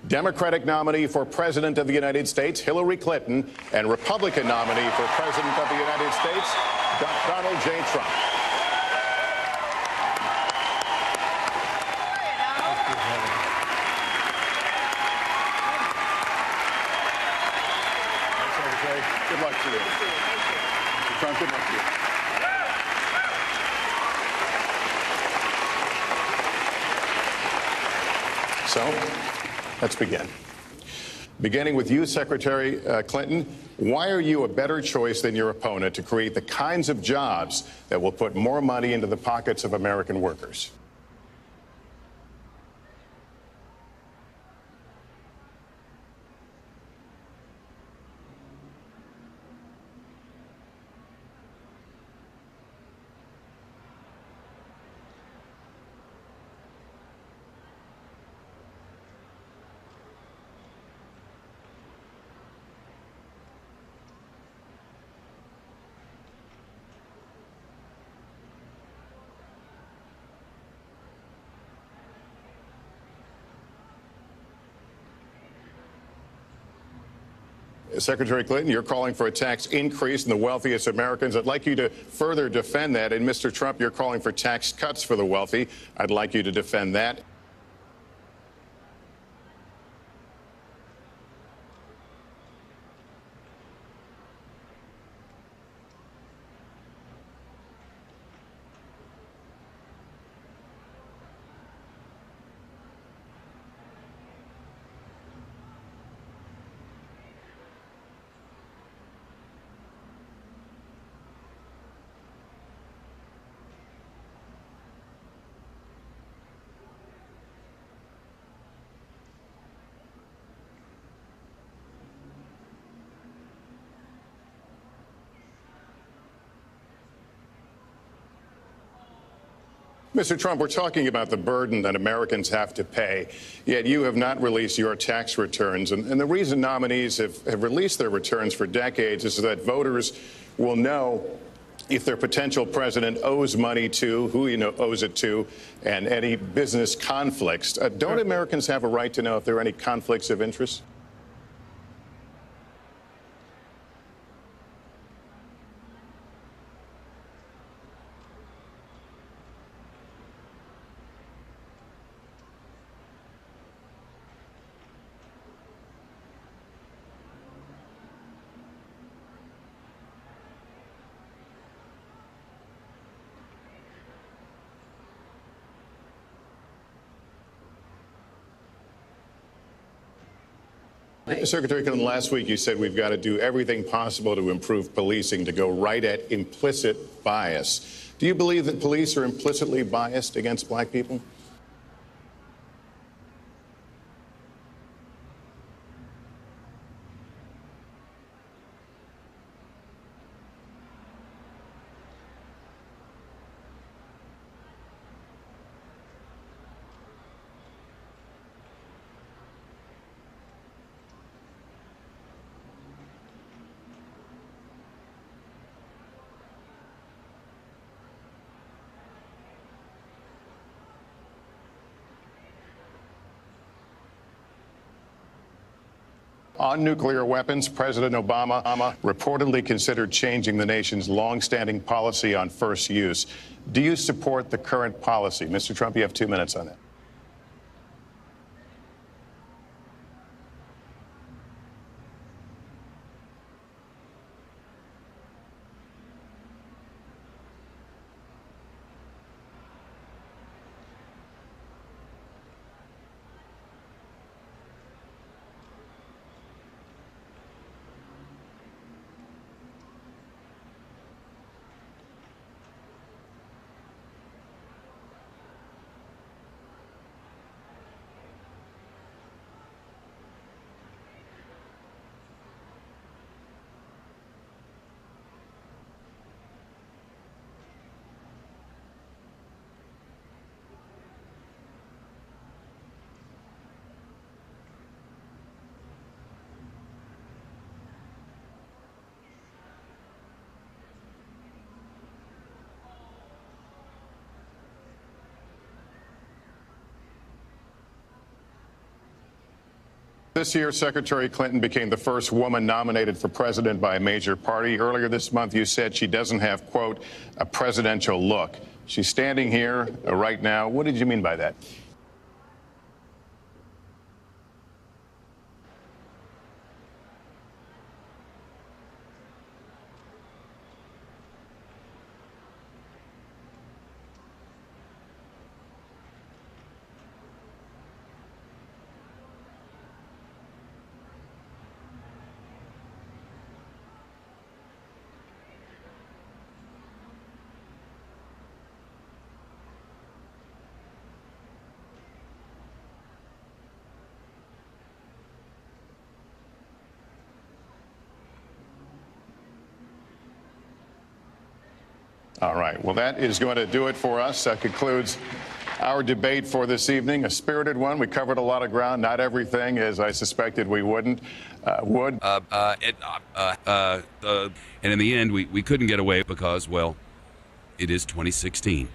Democratic nominee for President of the United States, Hillary Clinton, and Republican nominee for President of the United States, Donald J. Trump. Good luck to you. Mr. Trump, good luck to you. So, let's begin. Beginning with you, Secretary Clinton, why are you a better choice than your opponent to create the kinds of jobs that will put more money into the pockets of American workers? Secretary Clinton, you're calling for a tax increase in the wealthiest Americans. I'd like you to further defend that. And Mr. Trump, you're calling for tax cuts for the wealthy. I'd like you to defend that. Mr. Trump, we're talking about the burden that Americans have to pay, yet you have not released your tax returns. And the reason nominees have released their returns for decades is so that voters will know if their potential president owes money to, who he owes it to, and any business conflicts. Don't Americans have a right to know if there are any conflicts of interest? Secretary Clinton, last week you said we've got to do everything possible to improve policing, to go right at implicit bias. Do you believe that police are implicitly biased against black people? On nuclear weapons, President Obama reportedly considered changing the nation's longstanding policy on first use. Do you support the current policy? Mr. Trump, you have 2 minutes on that. This year, Secretary Clinton became the first woman nominated for president by a major party. Earlier this month, you said she doesn't have, quote, a presidential look. She's standing here right now. What did you mean by that? All right. Well, that is going to do it for us. That concludes our debate for this evening. A spirited one. We covered a lot of ground. Not everything, as I suspected we would. And in the end, we couldn't get away because, well, it is 2016.